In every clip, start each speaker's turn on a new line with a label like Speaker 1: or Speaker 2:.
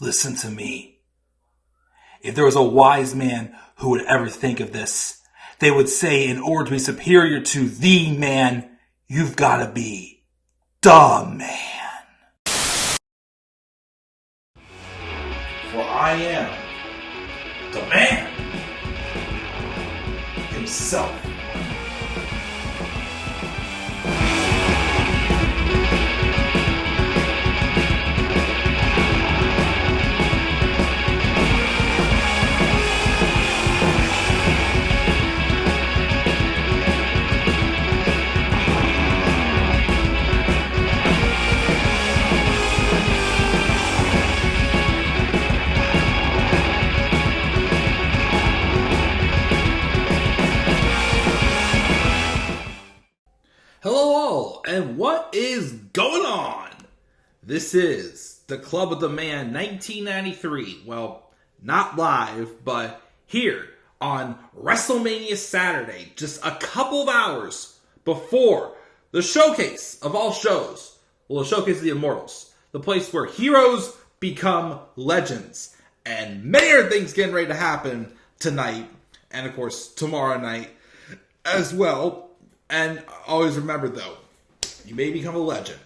Speaker 1: Listen to me. If there was a wise man who would ever think of this, they would say in order to be superior to the man, you've got to be the man. For I am the man himself.
Speaker 2: Hello all, and what is going on? This is the Club of the Man 1993. Well, not live, but here on WrestleMania Saturday, just a couple of hours before the showcase of all shows. Well, the showcase of the Immortals, the place where heroes become legends. And many other things getting ready to happen tonight, and of course tomorrow night as well. And always remember, though, you may become a legend.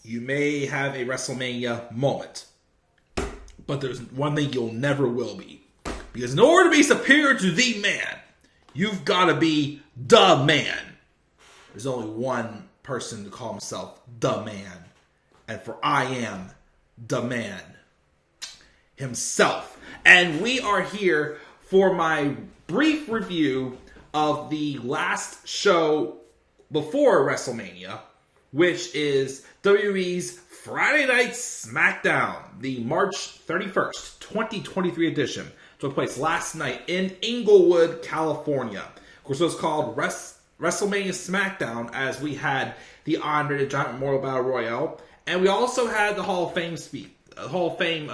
Speaker 2: You may have a WrestleMania moment. But there's one thing you'll never will be. Because in order to be superior to the man, you've got to be the man. There's only one person to call himself the man. And for I am the man himself. And we are here for my brief review of the last show before WrestleMania, which is WWE's Friday Night SmackDown, the March 31st, 2023 edition. Took place last night in Inglewood, California. Of course, it was called WrestleMania SmackDown, as we had the Andre the Giant Memorial Battle Royale, and we also had the Hall of Fame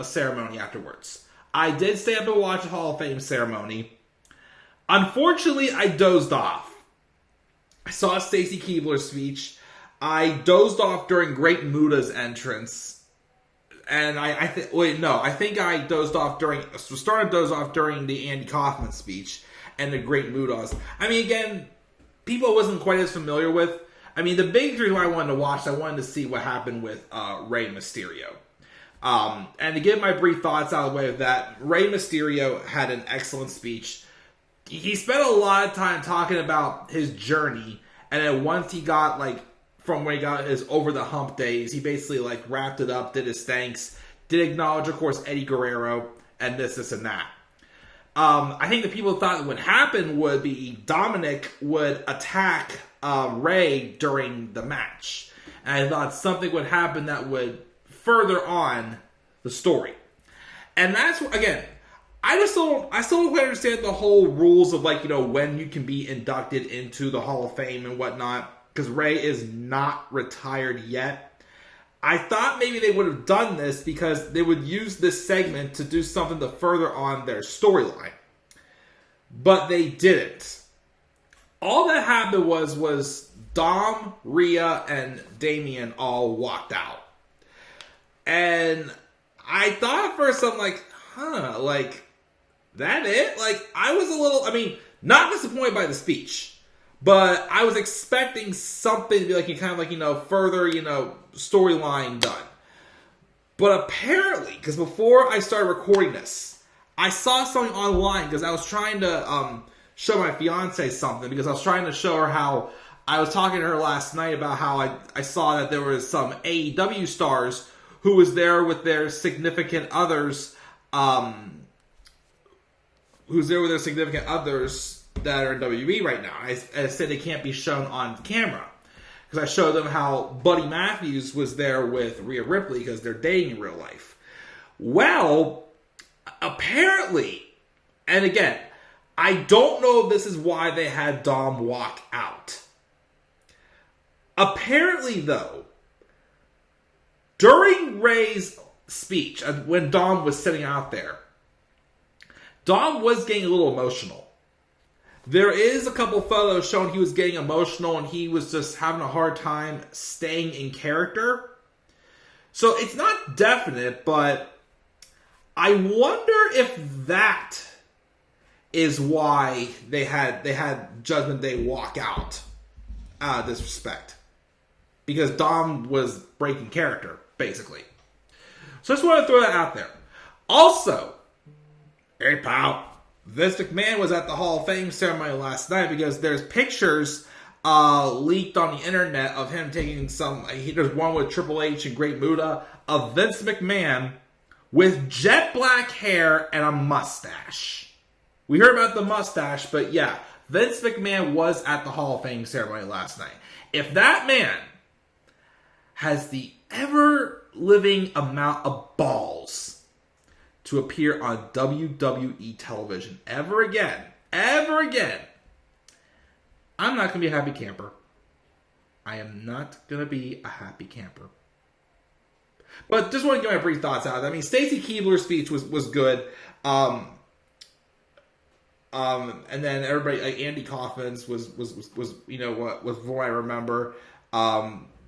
Speaker 2: ceremony afterwards. I did stay up and watch the Hall of Fame ceremony. Unfortunately, I dozed off. I saw Stacy Keibler's speech. I dozed off during Great Muta's entrance. And I think I dozed off started to doze off during the Andy Kaufman speech and the Great Muta's. I mean, again, people I wasn't quite as familiar with. I mean, the big reason why I wanted to watch, I wanted to see what happened with Rey Mysterio. And to give my brief thoughts out of the way of that, Rey Mysterio had an excellent speech. He spent a lot of time talking about his journey, and then once he got, from when he got his over the hump days, he basically, wrapped it up, did his thanks, did acknowledge, of course, Eddie Guerrero, and this, and that. I think the people thought what would happen would be Dominic would attack Rey during the match. And I thought something would happen that would further on the story. And that's, again, I still don't quite understand the whole rules of, when you can be inducted into the Hall of Fame and whatnot, because Rey is not retired yet. I thought maybe they would have done this because they would use this segment to do something to further on their storyline. But they didn't. All that happened was Dom, Rhea, and Damian all walked out. And I thought at first, I'm like, that it? I was a little, not disappointed by the speech, but I was expecting something to be further, storyline done. But apparently, because before I started recording this, I saw something online because I was trying to show my fiance something, because I was trying to show her how I was talking to her last night about how I saw that there was some AEW stars who was there with their significant others, that are in WWE right now. I said they can't be shown on camera. Because I showed them how Buddy Matthews was there with Rhea Ripley because they're dating in real life. Well, apparently, and again, I don't know if this is why they had Dom walk out. Apparently, though, during Rey's speech, when Dom was sitting out there, Dom was getting a little emotional. There is a couple photos showing he was getting emotional and he was just having a hard time staying in character. So it's not definite, but I wonder if that is why they had Judgment Day walk out of disrespect. Because Dom was breaking character, basically. So I just want to throw that out there. Also, hey pal, Vince McMahon was at the Hall of Fame ceremony last night because there's pictures leaked on the internet of him taking there's one with Triple H and Great Muta of Vince McMahon with jet black hair and a mustache. We heard about the mustache, but yeah, Vince McMahon was at the Hall of Fame ceremony last night. If that man has the ever-living amount of balls to appear on WWE television ever again, I'm not going to be a happy camper. I am not going to be a happy camper. But just want to get my brief thoughts out. I mean, Stacy Keibler's speech was good. And then everybody, like Andy Kaufman's was from what I remember.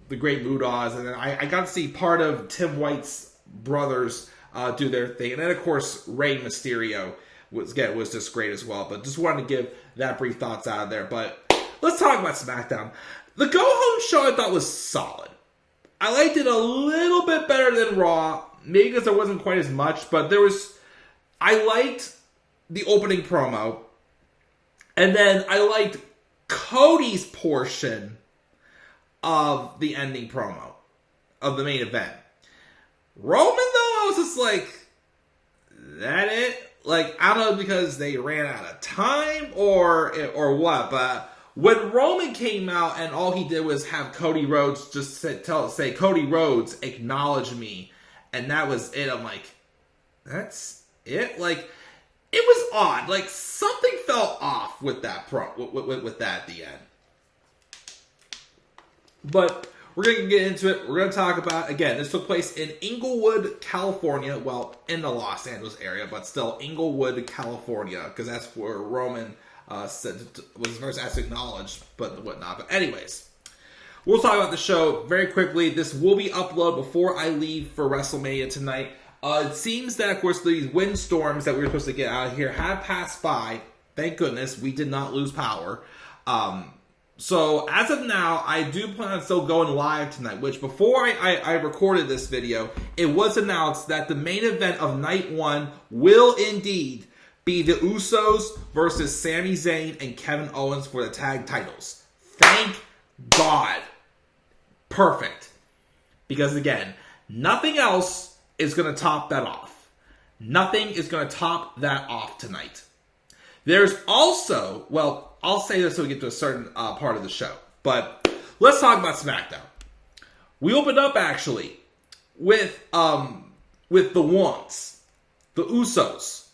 Speaker 2: The Great Mutas, and then I got to see part of Tim White's brothers do their thing. And then, of course, Rey Mysterio was just great as well. But just wanted to give that brief thoughts out of there. But let's talk about SmackDown. The go-home show I thought was solid. I liked it a little bit better than Raw, maybe because there wasn't quite as much, but I liked the opening promo, and then I liked Cody's portion of the ending promo of the main event. Roman, though, I was just like, that it? Like, I don't know, because they ran out of time or what, but when Roman came out and all he did was have Cody Rhodes just say, Cody Rhodes, acknowledge me, and that was it, I'm like, that's it? Like, it was odd. Like, something felt off with that with that at the end. But we're going to get into it. We're going to talk about, again, this took place in Inglewood, California. Well, in the Los Angeles area, but still Inglewood, California, because that's where Roman was first asked to acknowledge, but whatnot. But anyways, we'll talk about the show very quickly. This will be uploaded before I leave for WrestleMania tonight. It seems that, of course, these windstorms that we were supposed to get out of here have passed by. Thank goodness we did not lose power. So, as of now, I do plan on still going live tonight, which before I recorded this video, it was announced that the main event of Night 1 will indeed be the Usos versus Sami Zayn and Kevin Owens for the tag titles. Thank God. Perfect. Because, again, nothing else is going to top that off. Nothing is going to top that off tonight. There's also, well, I'll say this so we get to a certain part of the show. But let's talk about SmackDown. We opened up, actually, with the ones, the Usos.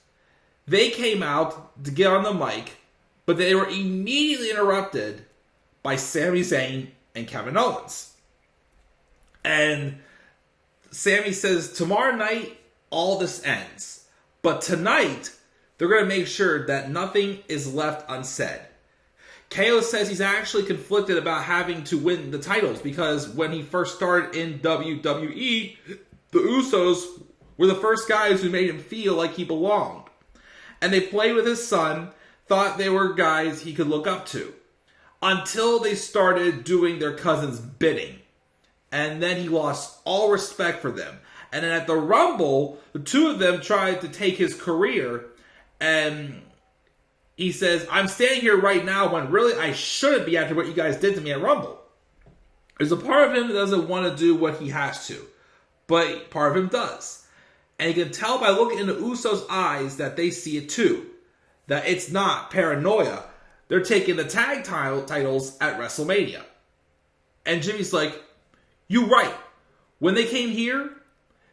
Speaker 2: They came out to get on the mic, but they were immediately interrupted by Sami Zayn and Kevin Owens. And Sami says, tomorrow night, all this ends. But tonight, they're going to make sure that nothing is left unsaid. KO says he's actually conflicted about having to win the titles because when he first started in WWE, the Usos were the first guys who made him feel like he belonged. And they played with his son, thought they were guys he could look up to. Until they started doing their cousin's bidding. And then he lost all respect for them. And then at the Rumble, the two of them tried to take his career. And he says, I'm standing here right now when really I shouldn't be after what you guys did to me at Rumble. There's a part of him that doesn't want to do what he has to. But part of him does. And you can tell by looking in the Usos' eyes that they see it too. That it's not paranoia. They're taking the tag titles at WrestleMania. And Jimmy's like, you're right. When they came here,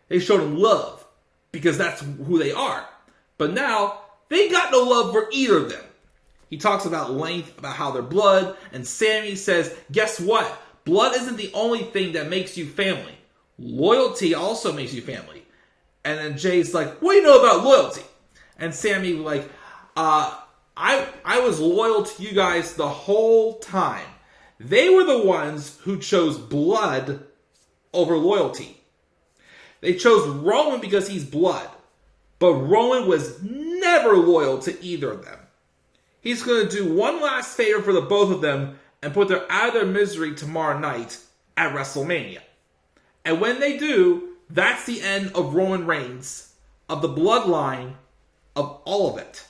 Speaker 2: they showed them love. Because that's who they are. But now, they ain't got no love for either of them. He talks about length, about how they're blood. And Sami says, guess what? Blood isn't the only thing that makes you family. Loyalty also makes you family. And then Jay's like, what do you know about loyalty? And Sami like, I was loyal to you guys the whole time. They were the ones who chose blood over loyalty. They chose Roman because he's blood. But Roman was never loyal to either of them. He's going to do one last favor for the both of them and put them out of their misery tomorrow night at WrestleMania. And when they do, that's the end of Roman Reigns, of the bloodline, of all of it.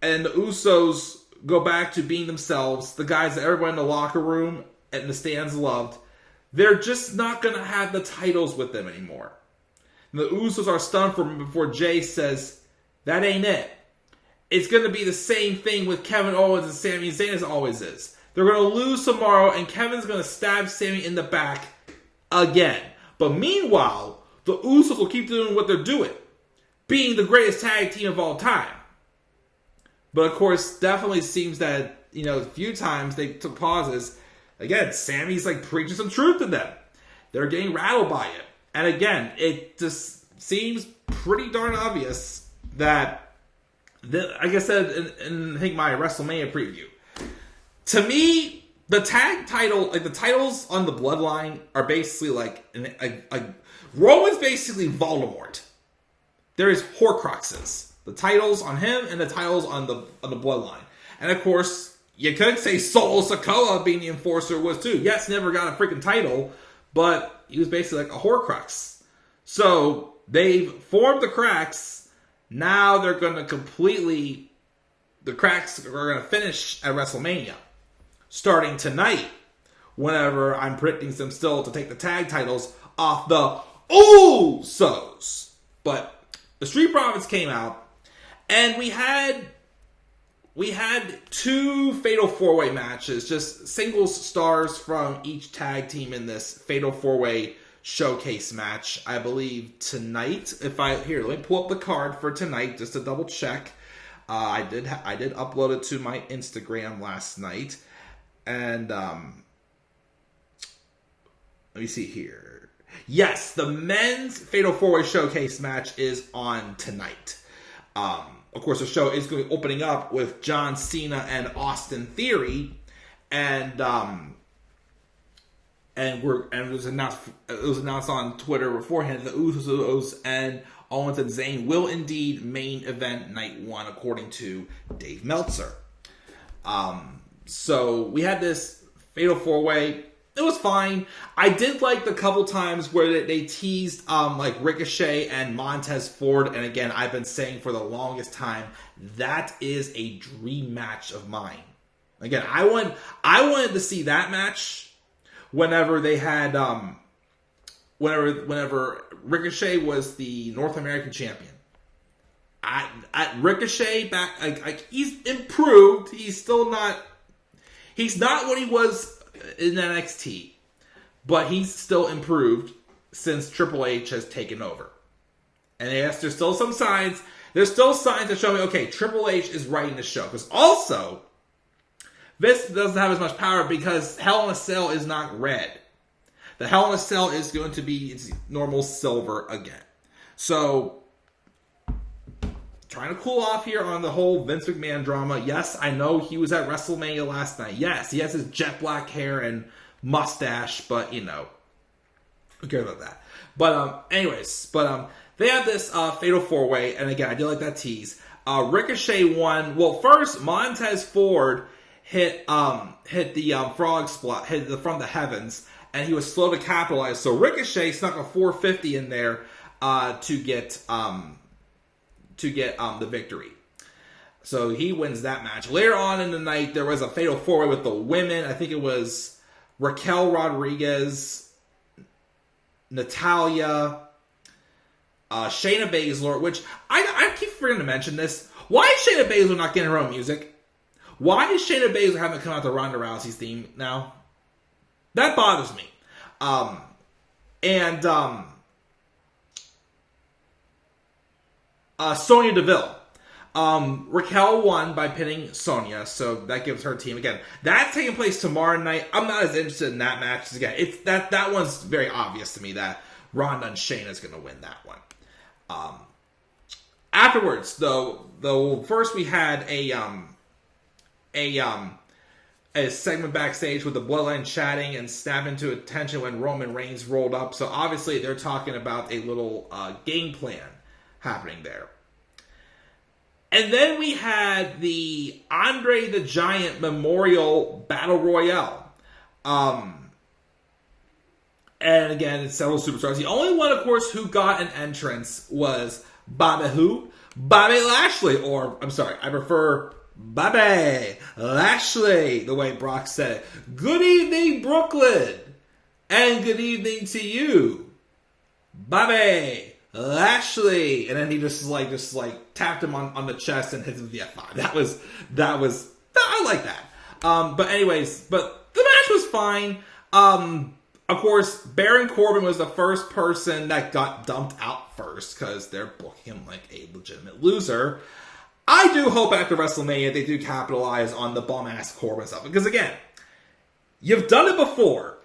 Speaker 2: And the Usos go back to being themselves, the guys that everyone in the locker room and the stands loved. They're just not going to have the titles with them anymore. And the Usos are stunned for before Jay says, that ain't it. It's going to be the same thing with Kevin Owens and Sami Zayn as it always is. They're going to lose tomorrow, and Kevin's going to stab Sami in the back again. But meanwhile, the Usos will keep doing what they're doing, being the greatest tag team of all time. But of course, definitely seems that, a few times they took pauses. Again, Sami's preaching some truth to them. They're getting rattled by it. And again, it just seems pretty darn obvious that, like I said in I think my WrestleMania preview, to me, the tag title, the titles on the Bloodline are basically Roman's basically Voldemort. There is Horcruxes. The titles on him and the titles on the Bloodline. And of course, you could say Solo Sikoa being the enforcer was too. Yes, never got a freaking title, but he was basically like a Horcrux. So they've formed the cracks. Now they're going to the cracks are going to finish at WrestleMania. Starting tonight, whenever I'm predicting them still to take the tag titles off the Usos. But the Street Profits came out, and we had two Fatal 4-Way matches, just singles stars from each tag team in this Fatal 4-Way showcase match. I believe tonight, let me pull up the card for tonight just to double check. I did upload it to my Instagram last night, and let me see here. Yes, the men's Fatal 4-Way showcase match is on tonight. Of course, the show is going to be opening up with John Cena and Austin Theory, and it was announced on Twitter beforehand that the Usos and Owens and Zayn will indeed main event night one, according to Dave Meltzer. So we had this Fatal 4-Way. It was fine. I did like the couple times where they teased Ricochet and Montez Ford, and again, I've been saying for the longest time that is a dream match of mine. Again, I wanted to see that match whenever they had whenever Ricochet was the North American champion. At Ricochet back, he's improved. He's not what he was in NXT, but he's still improved since Triple H has taken over. And yes, there's still some signs. There's still signs that show me, okay, Triple H is writing the show. Because also, Vince doesn't have as much power because Hell in a Cell is not red. The Hell in a Cell is going to be its normal silver again. So, trying to cool off here on the whole Vince McMahon drama. Yes, I know he was at WrestleMania last night. Yes, he has his jet black hair and mustache, but who cares about that? But they have this Fatal 4-Way, and again, I do like that tease. Ricochet won. Well, first Montez Ford hit the frog splat, hit from the heavens, and he was slow to capitalize. So Ricochet snuck a 450 in there to get the victory. So he wins that match. Later on in the night, there was a Fatal 4-Way with the women. I think it was Raquel Rodriguez, Natalya, Shayna Baszler, which I keep forgetting to mention this. Why is Shayna Baszler not getting her own music? Why is Shayna Baszler having to come out to Ronda Rousey's theme now? That bothers me. Sonya Deville. Raquel won by pinning Sonya, so that gives her team. Again, that's taking place tomorrow night. I'm not as interested in that match. Again, it's that one's very obvious to me that Ronda and Shayna is going to win that one. Afterwards, though, first we had a segment backstage with the Bloodline chatting and snapping to attention when Roman Reigns rolled up. So obviously they're talking about a little game plan happening there. And then we had the Andre the Giant Memorial Battle Royale. And again, it's several superstars. The only one, of course, who got an entrance was Bobby who? Bobby Lashley. Or, I'm sorry, I prefer Bobby Lashley, the way Brock said it. Good evening, Brooklyn. And good evening to you, Bobby Lashley. And then he just tapped him on the chest and hit him with the F5. That was, I like that. But anyways, but the match was fine. Of course, Baron Corbin was the first person that got dumped out first because they're booking him like a legitimate loser. I do hope after WrestleMania they do capitalize on the bum-ass Corbin stuff. Because again, you've done it before.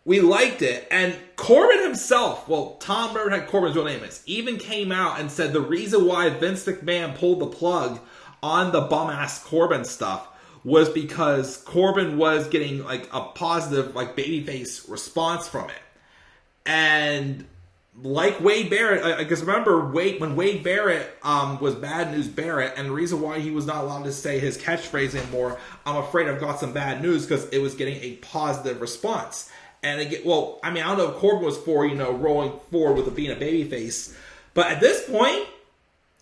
Speaker 2: We liked it. And Corbin himself, well, Tom, remember how Corbin's real name is, even came out and said the reason why Vince McMahon pulled the plug on the bum-ass Corbin stuff was because Corbin was getting like a positive like babyface response from it. And like Wade Barrett, I guess remember when Wade Barrett was Bad News Barrett, and the reason why he was not allowed to say his catchphrase anymore, I'm afraid I've got some bad news, because it was getting a positive response. And again, well, I mean, I don't know if Corbin was for, rolling forward with being a babyface, but at this point,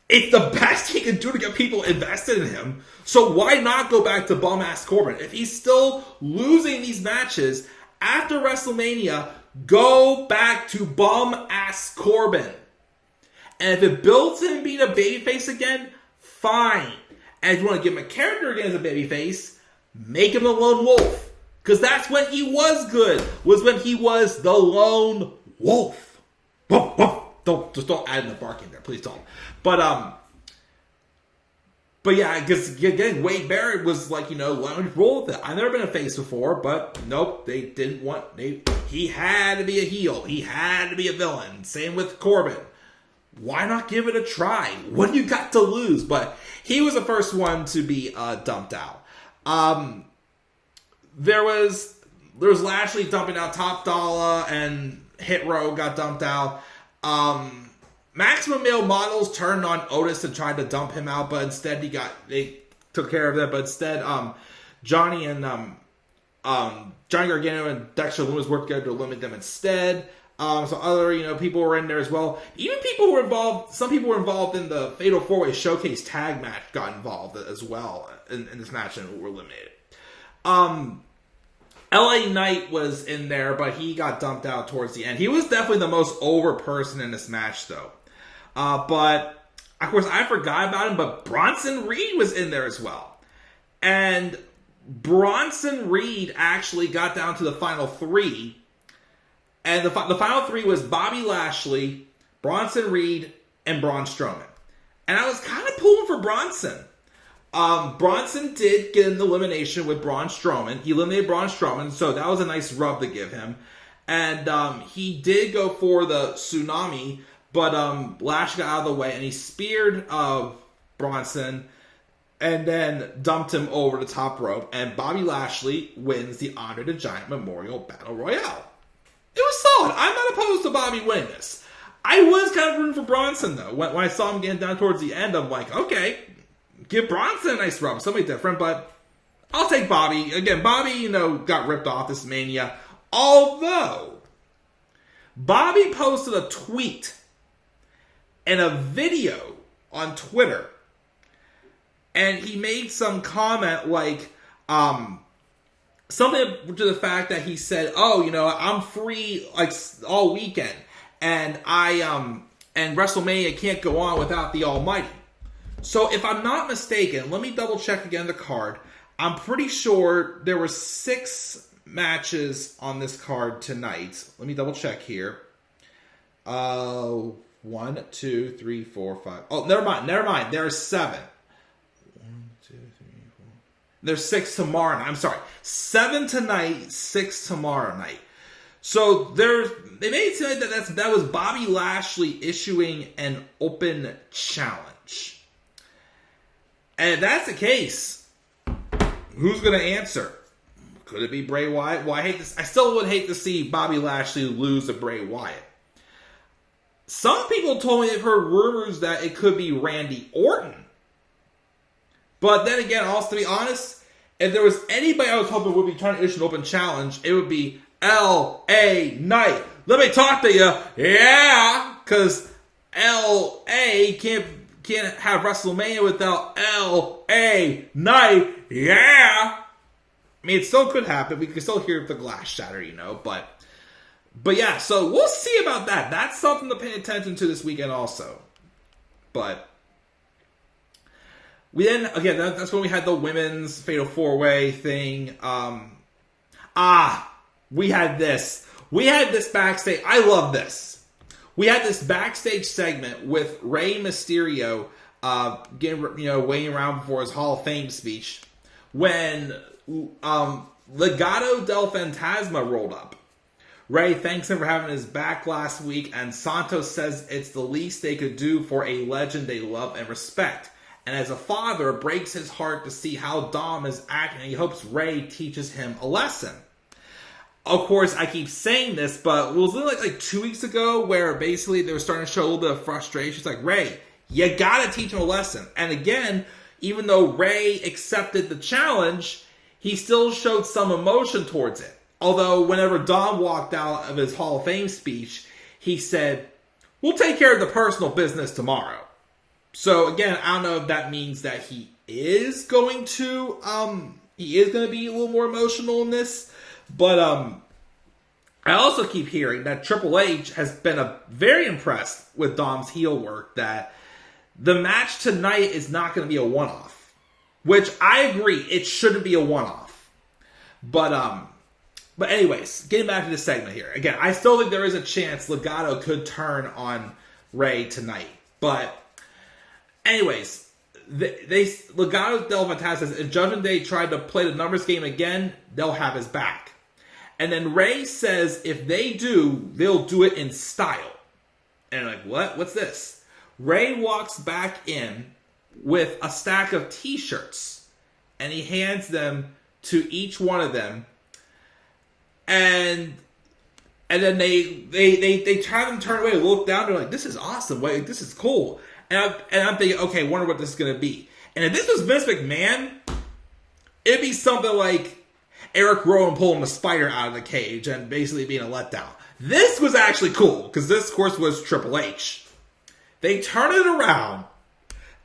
Speaker 2: it's the best he can do to get people invested in him. So why not go back to bum-ass Corbin? If he's still losing these matches after WrestleMania, go back to bum-ass Corbin. And if it builds him being a babyface again, fine. And if you want to give him a character again as a babyface, make him the Lone Wolf. Because that's when he was good, was when he was the Lone Wolf. Woof, woof. Don't add in the barking there, please don't. But yeah, because again, Wade Barrett was like, let me roll with it. I've never been a face before, but nope, they didn't want. He had to be a heel. He had to be a villain. Same with Corbin. Why not give it a try? What do you got to lose? But he was the first one to be dumped out. There was Lashley dumping out Top Dollar, and Hit Row got dumped out. Maximum Male Models turned on Otis and tried to dump him out, but instead they took care of that. But instead, Johnny Gargano and Dexter Lumis worked together to eliminate them instead. So other, people were in there as well. Even people were involved. Some people were involved in the Fatal 4-Way Showcase tag match. Got involved as well in this match and were eliminated. LA Knight was in there, but he got dumped out towards the end. He was definitely the most over person in this match, though. But, of course, I forgot about him, but Bronson Reed was in there as well. And Bronson Reed actually got down to the final three. And the final three was Bobby Lashley, Bronson Reed, and Braun Strowman. And I was kind of pulling for Bronson. Bronson did get an elimination with Braun Strowman. He eliminated Braun Strowman, so that was a nice rub to give him. And he did go for the tsunami, but Lash got out of the way, and he speared Bronson, and then dumped him over the top rope, and Bobby Lashley wins the Andre the Giant Memorial Battle Royale. It was solid. I'm not opposed to Bobby winning this. I was kind of rooting for Bronson, though. When I saw him getting down towards the end, I'm like, okay, give Bronson a nice rub, something different, but I'll take Bobby. Again, Bobby, got ripped off this Mania. Although, Bobby posted a tweet and a video on Twitter, and he made some comment like, something to the fact that he said, I'm free like all weekend, and and WrestleMania can't go on without the Almighty. So if I'm not mistaken, let me double check again the card. I'm pretty sure there were 6 matches on this card tonight. Let me double check here. 1, 2, 3, 4, 5. Oh, never mind. There are 7. 1, 2, 3, 4. There's 6 tomorrow night. I'm sorry. 7 tonight, 6 tomorrow night. So they made it sound that was Bobby Lashley issuing an open challenge. And if that's the case, who's going to answer? Could it be Bray Wyatt? Well, I still would hate to see Bobby Lashley lose to Bray Wyatt. some people told me they've heard rumors that it could be Randy Orton. But then again, also to be honest, if there was anybody I was hoping would be trying to issue an open challenge, it would be L.A. Knight. Let me talk to you. Yeah, because L.A. can't have WrestleMania without L.A. Knight. Yeah. I mean, it still could happen. We could still hear the glass shatter, But yeah, so we'll see about that. That's something to pay attention to this weekend also. But that's when we had the women's Fatal 4-Way thing. We had this. We had this backstage. I love this. We had this backstage segment with Rey Mysterio waiting around for his Hall of Fame speech when Legado del Fantasma rolled up. Rey thanks him for having his back last week, and Santos says it's the least they could do for a legend they love and respect. And as a father, it breaks his heart to see how Dom is acting, and he hopes Rey teaches him a lesson. Of course, I keep saying this, but it was like 2 weeks ago where basically they were starting to show a little bit of frustration. It's like, Rey, you gotta teach him a lesson. And again, even though Rey accepted the challenge, he still showed some emotion towards it. Although whenever Dom walked out of his Hall of Fame speech, he said, we'll take care of the personal business tomorrow. So again, I don't know if that means that he is going to be a little more emotional in this. But I also keep hearing that Triple H has been very impressed with Dom's heel work, that the match tonight is not going to be a one-off. Which I agree, it shouldn't be a one-off. But anyways, getting back to this segment here. Again, I still think there is a chance Legado could turn on Rey tonight. But anyways, Legado del Fantasma says if Judgment Day tried to play the numbers game again, they'll have his back. And then Rey says if they do, they'll do it in style. And I'm like, what? What's this? Rey walks back in with a stack of t-shirts. And he hands them to each one of them. And then they try to turn away and look down. They're like, this is awesome. Wait, this is cool. And I'm thinking, okay, wonder what this is going to be. And if this was Vince McMahon, it'd be something like Eric Rowan pulling the spider out of the cage and basically being a letdown. This was actually cool, because this, of course, was Triple H. They turn it around,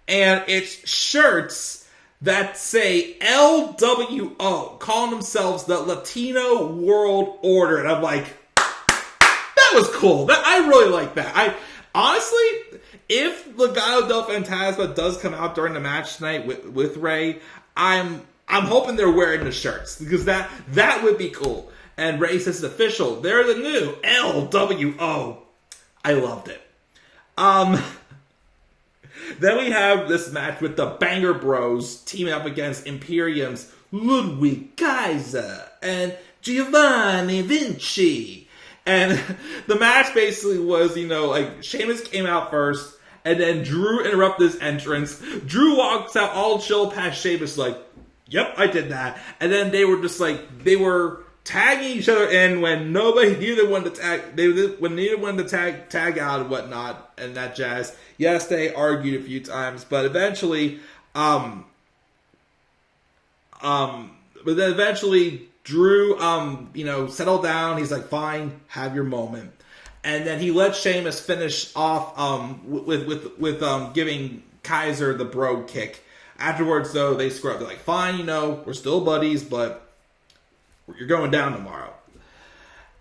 Speaker 2: and it's shirts that say LWO, calling themselves the Latino World Order. And I'm like, that was cool. I really like that. Honestly, if Legado del Fantasma does come out during the match tonight with Rey, I'm hoping they're wearing the shirts, because that would be cool. And Rey says it's official. They're the new LWO. I loved it. Then we have this match with the Banger Bros teaming up against Imperium's Ludwig Kaiser and Giovanni Vinci. And the match basically was, Sheamus came out first, and then Drew interrupted his entrance. Drew walks out all chill past Sheamus like, yep, I did that. And then they were just like, they were tagging each other in when neither wanted to tag out and whatnot and that jazz. Yes, they argued a few times, but eventually, Drew, settled down. He's like, fine, have your moment. And then he let Sheamus finish off, with giving Kaiser the Brogue kick. Afterwards, though, they screw up. They're like, fine, we're still buddies, but you're going down tomorrow.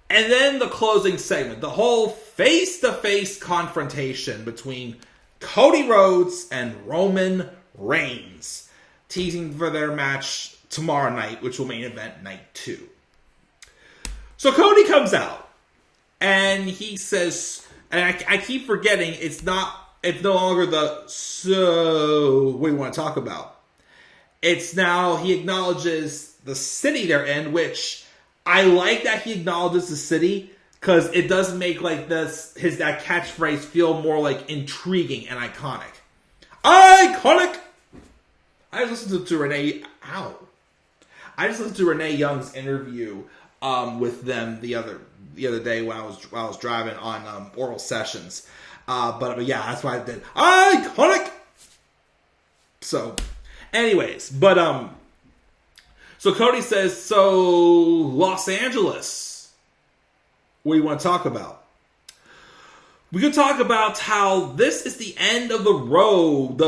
Speaker 2: And then the closing segment, the whole face-to-face confrontation between Cody Rhodes and Roman Reigns, teasing for their match tomorrow night, which will main event night 2. So Cody comes out, and he says, and I keep forgetting, it's no longer the, so what do you want to talk about? It's now, he acknowledges the city they're in, which I like that he acknowledges the city, because it does make that catchphrase feel more intriguing and iconic. Iconic! I just listened to Renee Young's interview with them the other day when I was driving on Oral Sessions. But yeah, that's why I did. Iconic! So, anyways, but, so Cody says, so Los Angeles, what do you want to talk about? We could talk about how this is the end of the road,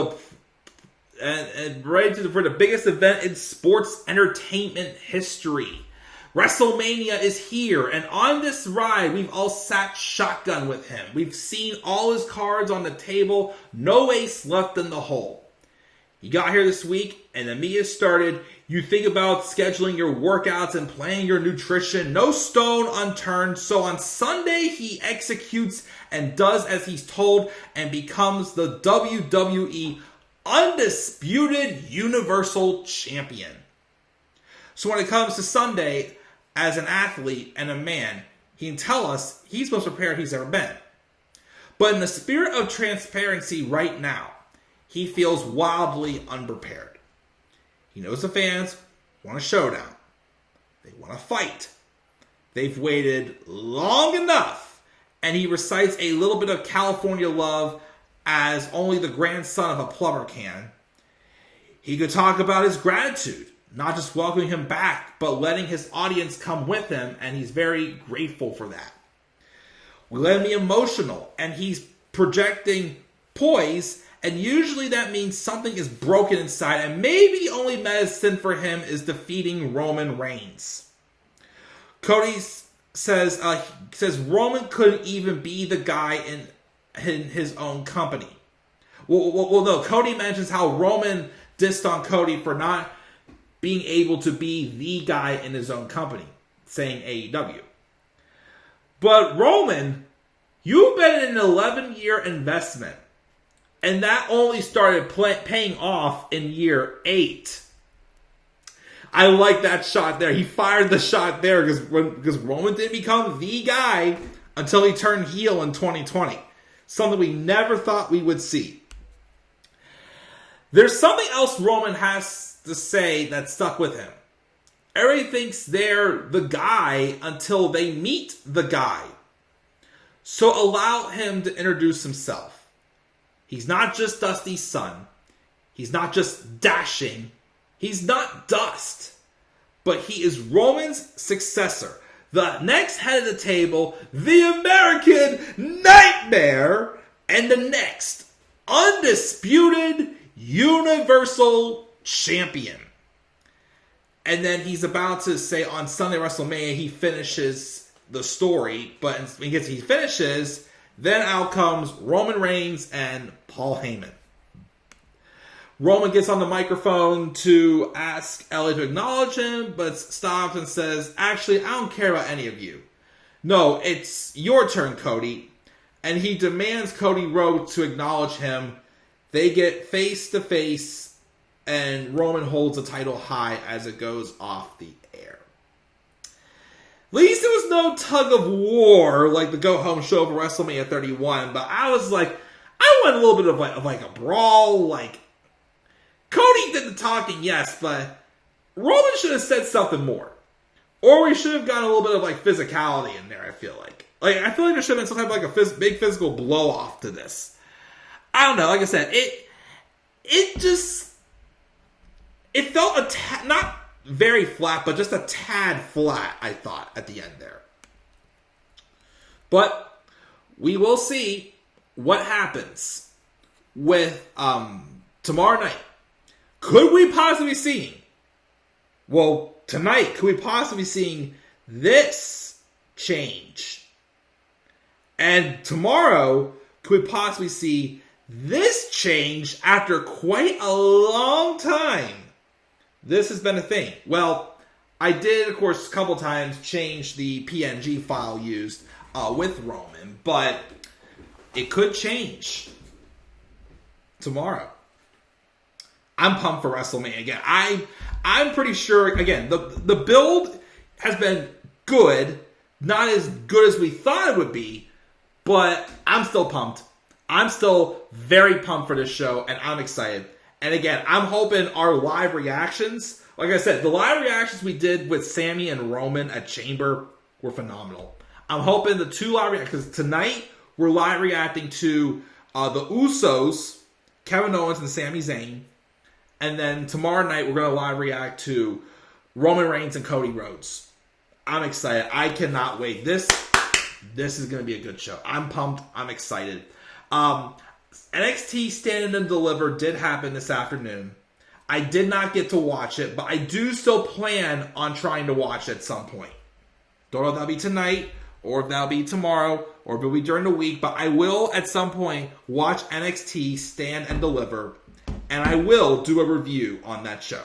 Speaker 2: and ready for the biggest event in sports entertainment history. WrestleMania is here, and on this ride, we've all sat shotgun with him. We've seen all his cards on the table, no ace left in the hole. He got here this week, and the media started. You think about scheduling your workouts and planning your nutrition, no stone unturned. So on Sunday, he executes and does as he's told and becomes the WWE Undisputed Universal Champion. So when it comes to Sunday, as an athlete and a man, he can tell us he's most prepared he's ever been. But in the spirit of transparency right now, he feels wildly unprepared. He knows the fans want a showdown. They want to fight. They've waited long enough. And he recites a little bit of California love as only the grandson of a plumber can. He could talk about his gratitude, not just welcoming him back, but letting his audience come with him, and he's very grateful for that. We let him be emotional, and he's projecting poise, and usually that means something is broken inside, and maybe the only medicine for him is defeating Roman Reigns. Cody says Roman couldn't even be the guy in his own company. Well, no, Cody mentions how Roman dissed on Cody for not being able to be the guy in his own company, saying AEW. But Roman, you've been in an 11-year investment, and that only started paying off in year 8. I like that shot there. He fired the shot there because Roman didn't become the guy until he turned heel in 2020. Something we never thought we would see. There's something else Roman has to say that stuck with him. Everybody thinks they're the guy until they meet the guy. So allow him to introduce himself. He's not just Dusty's son. He's not just dashing. He's not dust. But he is Roman's successor. The next head of the table, the American Nightmare, and the next undisputed Universal Champion. And then he's about to say on Sunday WrestleMania he finishes the story, but because he finishes, then out comes Roman Reigns and Paul Heyman. Roman gets on the microphone to ask Ellie to acknowledge him, but stops and says, actually, I don't care about any of you. No, it's your turn, Cody. And he demands Cody Rhodes to acknowledge him. They get face to face, and Roman holds the title high as it goes off the air. At least there was no tug of war like the go-home show for WrestleMania 31, but I was like, I want a little bit of like a brawl, like, Cody did the talking, yes, but Roman should have said something more. Or we should have gotten a little bit of like physicality in there, I feel like. I feel like there should have been some type of like a big physical blow off to this. I don't know, like I said, it felt not very flat, but just a tad flat, I thought, at the end there. But we will see what happens with tomorrow night. Could we possibly be seeing? Well, tonight, could we possibly be seeing this change? And tomorrow, could we possibly see this change after quite a long time? This has been a thing. Well, I did, of course, a couple times change the PNG file used with Roman, but it could change tomorrow. I'm pumped for WrestleMania again. I'm pretty sure, again, the build has been good. Not as good as we thought it would be, but I'm still pumped. I'm still very pumped for this show, and I'm excited. And again, I'm hoping our live reactions, like I said, the live reactions we did with Sammy and Roman at Chamber were phenomenal. I'm hoping the 2 live reactions, because tonight we're live reacting to the Usos, Kevin Owens and Sami Zayn. And then tomorrow night, we're going to live react to Roman Reigns and Cody Rhodes. I'm excited. I cannot wait. This is going to be a good show. I'm pumped. I'm excited. NXT Stand and Deliver did happen this afternoon. I did not get to watch it, but I do still plan on trying to watch it at some point. Don't know if that'll be tonight, or if that'll be tomorrow, or if it'll be during the week, but I will at some point watch NXT Stand and Deliver, and I will do a review on that show.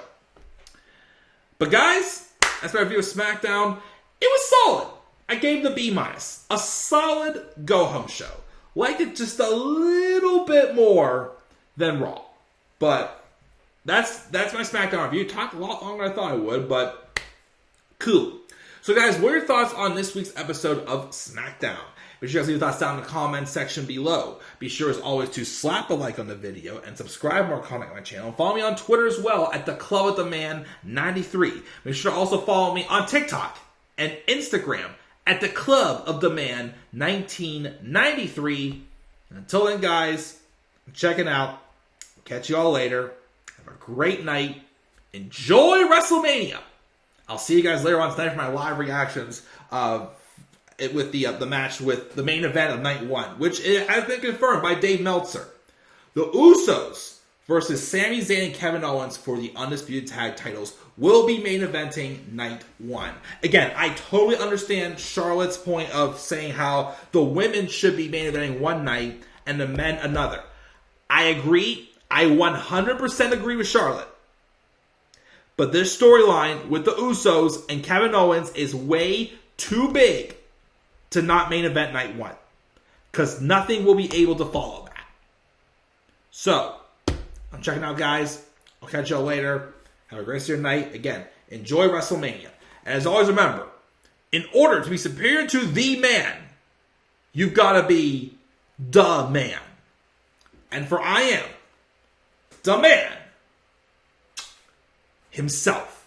Speaker 2: But guys, that's my review of SmackDown. It was solid. I gave the B-. A solid go-home show. Liked it just a little bit more than Raw. But that's my SmackDown review. Talked a lot longer than I thought I would, but cool. So guys, what are your thoughts on this week's episode of SmackDown? Be sure to leave your thoughts down in the comments section below. Be sure, as always, to slap a like on the video and subscribe more content on my channel. Follow me on Twitter as well at TheClubOfTheMan93. Make sure to also follow me on TikTok and Instagram at TheClubOfTheMan1993. Until then, guys, I'm checking out. Catch you all later. Have a great night. Enjoy WrestleMania. I'll see you guys later on tonight for my live reactions with the match with the main event of night 1, which has been confirmed by Dave Meltzer. The Usos versus Sami Zayn and Kevin Owens for the Undisputed Tag titles will be main eventing night 1. Again, I totally understand Charlotte's point of saying how the women should be main eventing one night and the men another. I agree. I 100% agree with Charlotte. But this storyline with the Usos and Kevin Owens is way too big to not main event night 1. Because nothing will be able to follow that. So, I'm checking out, guys. I'll catch y'all later. Have a great rest of your night. Again, enjoy WrestleMania. And as always, remember, in order to be superior to the man, you've got to be the man. And for I am the man himself.